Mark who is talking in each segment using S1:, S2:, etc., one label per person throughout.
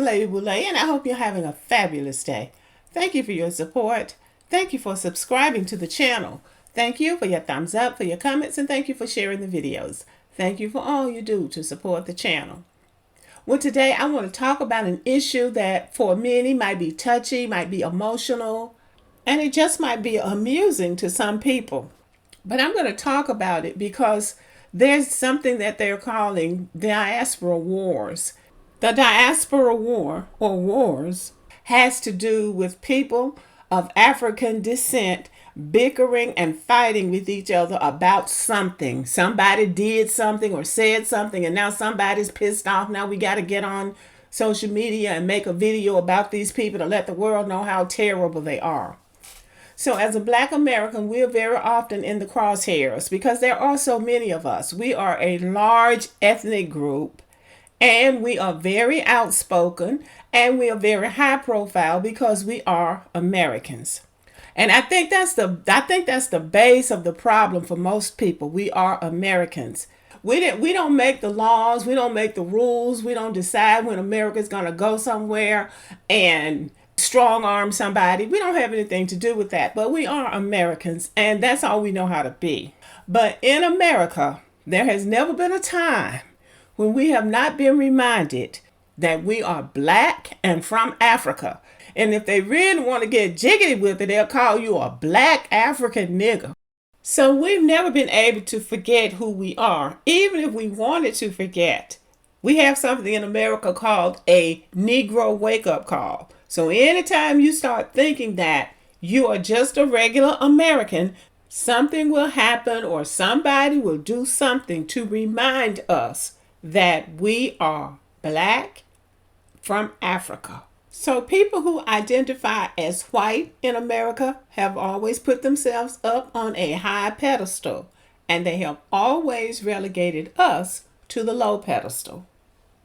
S1: Lady Boulay, and I hope you're having a fabulous day. Thank you for your support. Thank you for subscribing to the channel. Thank you for your thumbs up, for your comments, and thank you for sharing the videos. Thank you for all you do to support the channel. Well, today I want to talk about an issue that for many might be touchy, might be emotional, and it just might be amusing to some people. But I'm going to talk about it because there's something that they're calling diaspora wars. The diaspora war, or wars, has to do with people of African descent bickering and fighting with each other about something. Somebody did something or said something, and now somebody's pissed off. Now we got to get on social media and make a video about these people to let the world know how terrible they are. So as a Black American, we're very often in the crosshairs because there are so many of us. We are a large ethnic group, and we are very outspoken, and we are very high profile because we are Americans. And I think that's the base of the problem for most people. We are Americans. We don't make the laws, we don't make the rules, we don't decide when America's gonna go somewhere and strong arm somebody. We don't have anything to do with that, but we are Americans, and that's all we know how to be. But in America, there has never been a time when we have not been reminded that we are Black and from Africa. And if they really want to get jiggity with it, they'll call you a Black African nigger. So we've never been able to forget who we are, even if we wanted to forget. We have something in America called a Negro wake-up call. So anytime you start thinking that you are just a regular American, something will happen or somebody will do something to remind us that we are Black from Africa. So people who identify as white in America have always put themselves up on a high pedestal, and they have always relegated us to the low pedestal.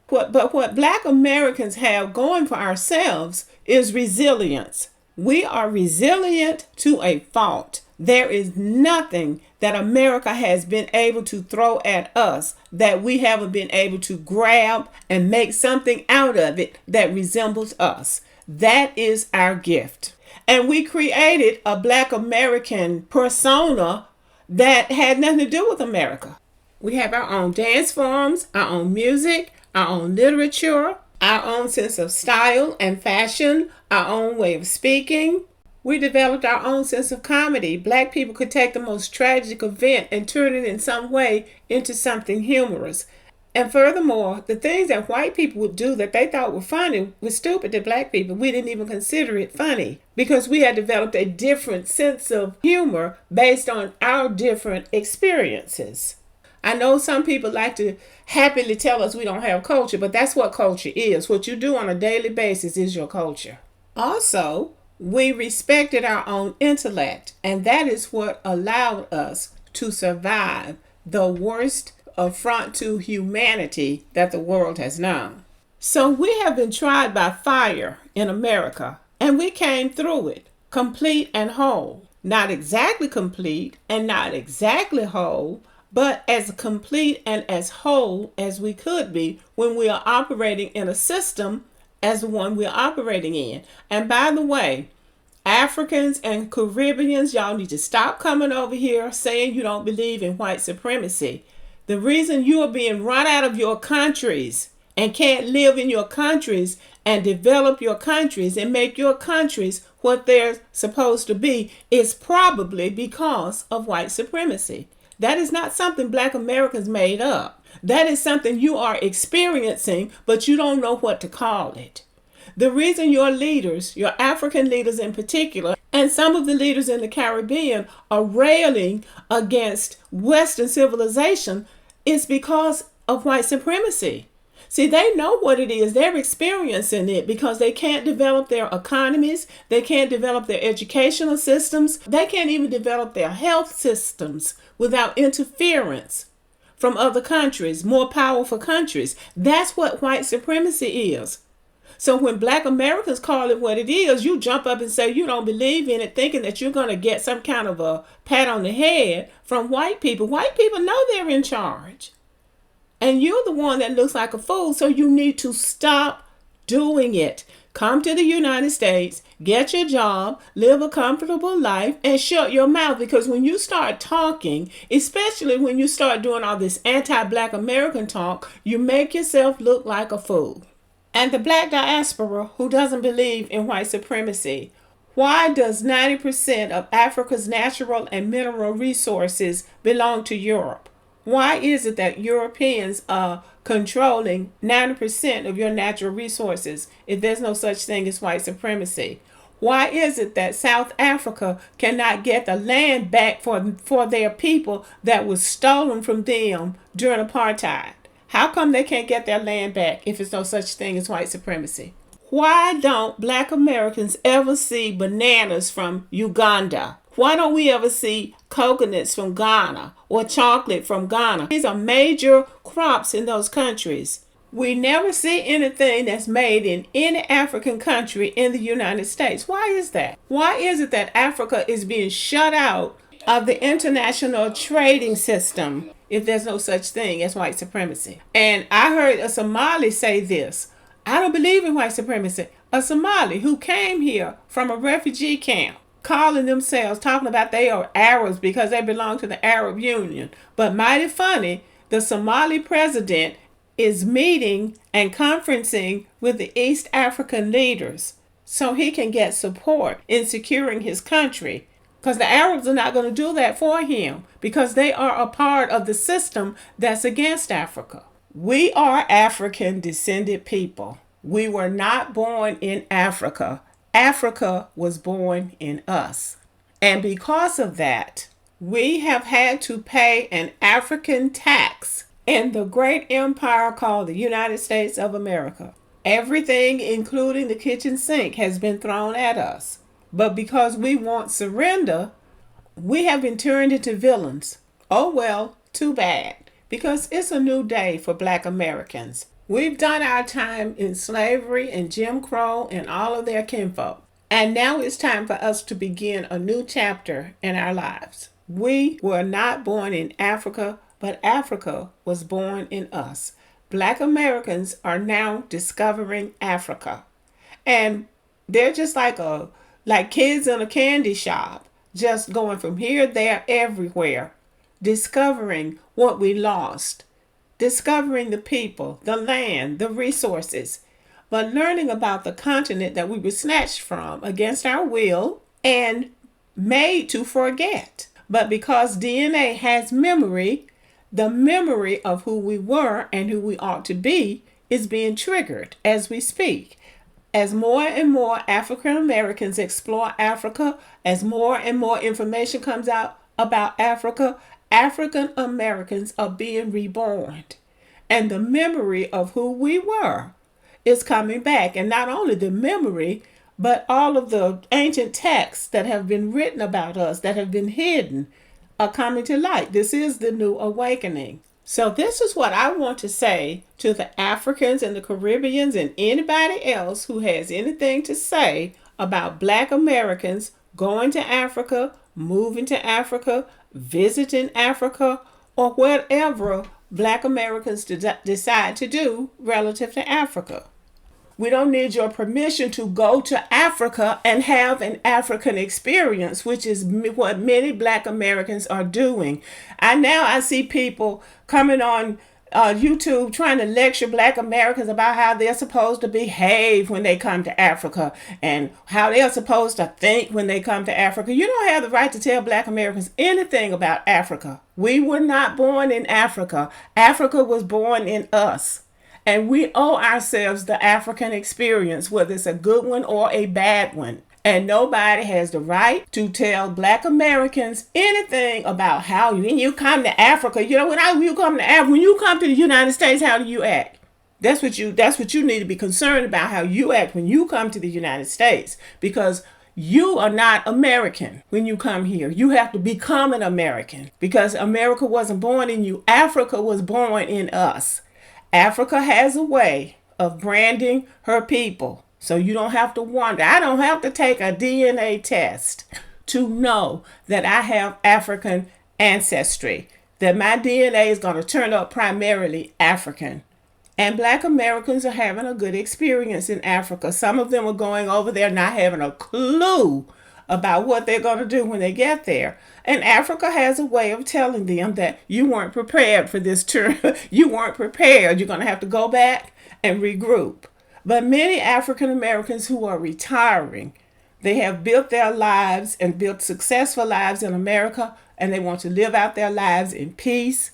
S1: But what Black Americans have going for ourselves is resilience. We are resilient to a fault. There is nothing that America has been able to throw at us that we haven't been able to grab and make something out of it that resembles us. That is our gift. And we created a Black American persona that had nothing to do with America. We have our own dance forms, our own music, our own literature, our own sense of style and fashion, our own way of speaking. We developed our own sense of comedy. Black people could take the most tragic event and turn it in some way into something humorous. And furthermore, the things that white people would do that they thought were funny were stupid to Black people. We didn't even consider it funny because we had developed a different sense of humor based on our different experiences. I know some people like to happily tell us we don't have culture, but that's what culture is. What you do on a daily basis is your culture. Also, we respected our own intellect, and that is what allowed us to survive the worst affront to humanity that the world has known. So we have been tried by fire in America, and we came through it, complete and whole. Not exactly complete and not exactly whole, but as complete and as whole as we could be when we are operating in a system as the one we're operating in. And by the way, Africans and Caribbeans, y'all need to stop coming over here saying you don't believe in white supremacy. The reason you are being run out of your countries and can't live in your countries and develop your countries and make your countries what they're supposed to be is probably because of white supremacy. That is not something Black Americans made up. That is something you are experiencing, but you don't know what to call it. The reason your leaders, your African leaders in particular, and some of the leaders in the Caribbean are railing against Western civilization is because of white supremacy. See, they know what it is. They're experiencing it because they can't develop their economies. They can't develop their educational systems. They can't even develop their health systems without interference from other countries, more powerful countries. That's what white supremacy is. So when Black Americans call it what it is, you jump up and say you don't believe in it, thinking that you're going to get some kind of a pat on the head from white people. White people know they're in charge. And you're the one that looks like a fool, so you need to stop doing it. Come to the United States, get your job, live a comfortable life, and shut your mouth. Because when you start talking, especially when you start doing all this anti-Black American talk, you make yourself look like a fool. And the Black diaspora who doesn't believe in white supremacy, why does 90% of Africa's natural and mineral resources belong to Europe? Why is it that Europeans are controlling 90% of your natural resources if there's no such thing as white supremacy? Why is it that South Africa cannot get the land back for their people that was stolen from them during apartheid? How come they can't get their land back if it's no such thing as white supremacy? Why don't Black Americans ever see bananas from Uganda? Why don't we ever see coconuts from Ghana or chocolate from Ghana? These are major crops in those countries. We never see anything that's made in any African country in the United States. Why is that? Why is it that Africa is being shut out of the international trading system if there's no such thing as white supremacy? And I heard a Somali say this. I don't believe in white supremacy. A Somali who came here from a refugee camp, calling themselves, talking about they are Arabs because they belong to the Arab Union. But mighty funny, the Somali president is meeting and conferencing with the East African leaders so he can get support in securing his country. Because the Arabs are not going to do that for him because they are a part of the system that's against Africa. We are African descended people. We were not born in Africa. Africa was born in us. And because of that, we have had to pay an African tax in the great empire called the United States of America. Everything, including the kitchen sink, has been thrown at us. But because we won't surrender, we have been turned into villains. Oh well, too bad. Because it's a new day for Black Americans. We've done our time in slavery and Jim Crow and all of their kinfolk. And now it's time for us to begin a new chapter in our lives. We were not born in Africa, but Africa was born in us. Black Americans are now discovering Africa. And they're just like kids in a candy shop, just going from here, there, everywhere, discovering what we lost, discovering the people, the land, the resources, but learning about the continent that we were snatched from against our will and made to forget. But because DNA has memory, the memory of who we were and who we ought to be is being triggered as we speak. As more and more African Americans explore Africa, as more and more information comes out about Africa, African Americans are being reborn. And the memory of who we were is coming back. And not only the memory, but all of the ancient texts that have been written about us, that have been hidden, are coming to light. This is the new awakening. So this is what I want to say to the Africans and the Caribbeans and anybody else who has anything to say about Black Americans going to Africa, moving to Africa, visiting Africa, or whatever Black Americans decide to do relative to Africa. We don't need your permission to go to Africa and have an African experience, which is what many Black Americans are doing. I see people coming on YouTube trying to lecture Black Americans about how they're supposed to behave when they come to Africa and how they're supposed to think when they come to Africa. You don't have the right to tell Black Americans anything about Africa. We were not born in Africa. Africa was born in us. And we owe ourselves the African experience, whether it's a good one or a bad one. And nobody has the right to tell Black Americans anything about how when you come to Africa, when you come to the United States, how do you act? That's what you need to be concerned about, how you act when you come to the United States, because you are not American when you come here. You have to become an American because America wasn't born in you. Africa was born in us. Africa has a way of branding her people. So you don't have to wonder. I don't have to take a DNA test to know that I have African ancestry, that my DNA is going to turn up primarily African. And Black Americans are having a good experience in Africa. Some of them are going over there not having a clue about what they're going to do when they get there. And Africa has a way of telling them that you weren't prepared for this tour. You weren't prepared. You're going to have to go back and regroup. But many African Americans who are retiring, they have built their lives and built successful lives in America, and they want to live out their lives in peace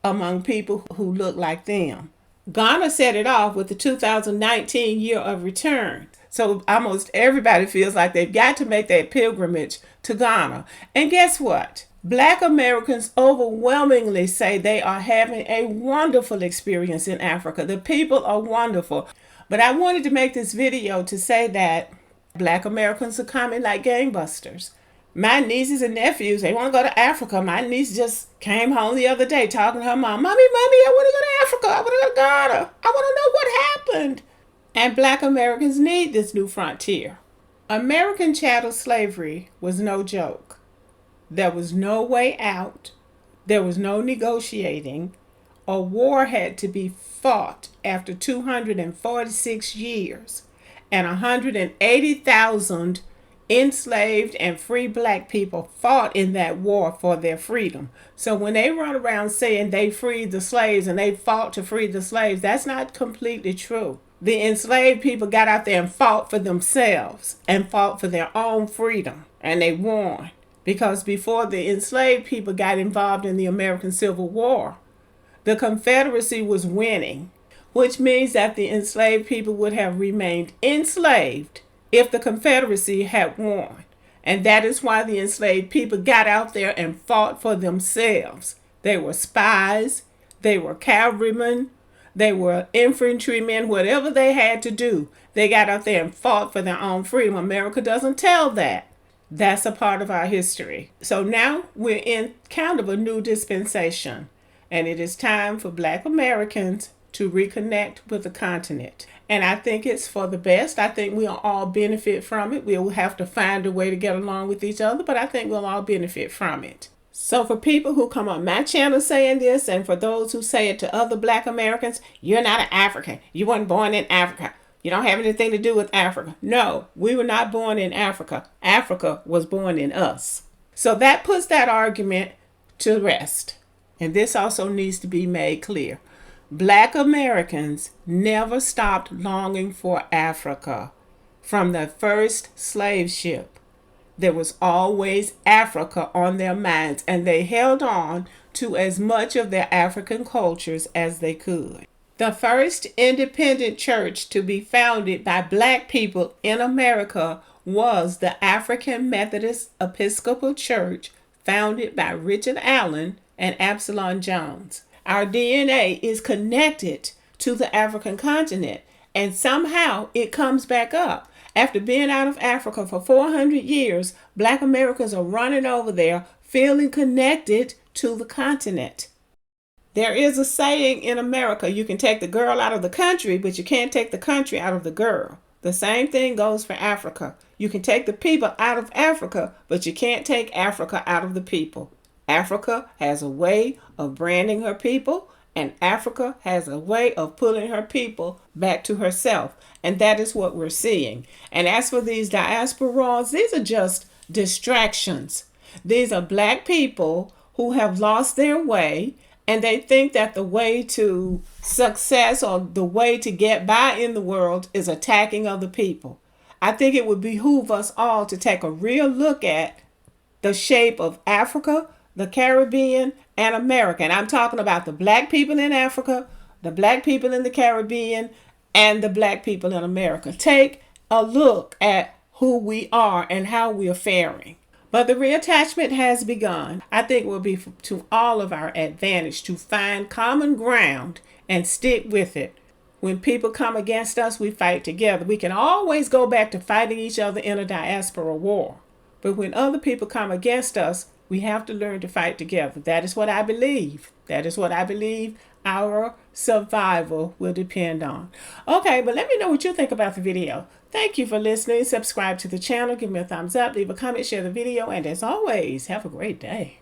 S1: among people who look like them. Ghana set it off with the 2019 year of return. So almost everybody feels like they've got to make that pilgrimage to Ghana. And guess what? Black Americans overwhelmingly say they are having a wonderful experience in Africa. The people are wonderful. But I wanted to make this video to say that Black Americans are coming like gangbusters. My nieces and nephews, they want to go to Africa. My niece just came home the other day talking to her mom, Mommy, I want to go to Africa. I want to go to Ghana. I want to know what happened. And Black Americans need this new frontier. American chattel slavery was no joke. There was no way out. There was no negotiating. A war had to be fought after 246 years, and 180,000 enslaved and free Black people fought in that war for their freedom. So when they run around saying they freed the slaves and they fought to free the slaves, that's not completely true. The enslaved people got out there and fought for themselves and fought for their own freedom, and they won. Because before the enslaved people got involved in the American Civil War, the Confederacy was winning, which means that the enslaved people would have remained enslaved if the Confederacy had won. And that is why the enslaved people got out there and fought for themselves. They were spies, they were cavalrymen, they were infantrymen, whatever they had to do. They got out there and fought for their own freedom. America doesn't tell that. That's a part of our history. So now we're in kind of a new dispensation, and it is time for Black Americans to reconnect with the continent. And I think it's for the best. I think we'll all benefit from it. We'll have to find a way to get along with each other, but I think we'll all benefit from it. So for people who come on my channel saying this, and for those who say it to other Black Americans, you're not an African. You weren't born in Africa. You don't have anything to do with Africa. No, we were not born in Africa. Africa was born in us. So that puts that argument to rest. And this also needs to be made clear. Black Americans never stopped longing for Africa. From the first slave ship, there was always Africa on their minds, and they held on to as much of their African cultures as they could. The first independent church to be founded by Black people in America was the African Methodist Episcopal Church, founded by Richard Allen and Absalom Jones. Our DNA is connected to the African continent, and somehow it comes back up. After being out of Africa for 400 years, Black Americans are running over there, feeling connected to the continent. There is a saying in America, you can take the girl out of the country, but you can't take the country out of the girl. The same thing goes for Africa. You can take the people out of Africa, but you can't take Africa out of the people. Africa has a way of branding her people, and Africa has a way of pulling her people back to herself. And that is what we're seeing. And as for these diasporas, these are just distractions. These are Black people who have lost their way, and they think that the way to success or the way to get by in the world is attacking other people. I think it would behoove us all to take a real look at the shape of Africa, the Caribbean, and America. And I'm talking about the Black people in Africa, the Black people in the Caribbean, and the Black people in America. Take a look at who we are and how we are faring. But the reattachment has begun. I think it will be to all of our advantage to find common ground and stick with it. When people come against us, we fight together. We can always go back to fighting each other in a diaspora war. But when other people come against us, we have to learn to fight together. That is what I believe. That is what I believe our survival will depend on. Okay, but let me know what you think about the video. Thank you for listening. Subscribe to the channel. Give me a thumbs up. Leave a comment. Share the video. And as always, have a great day.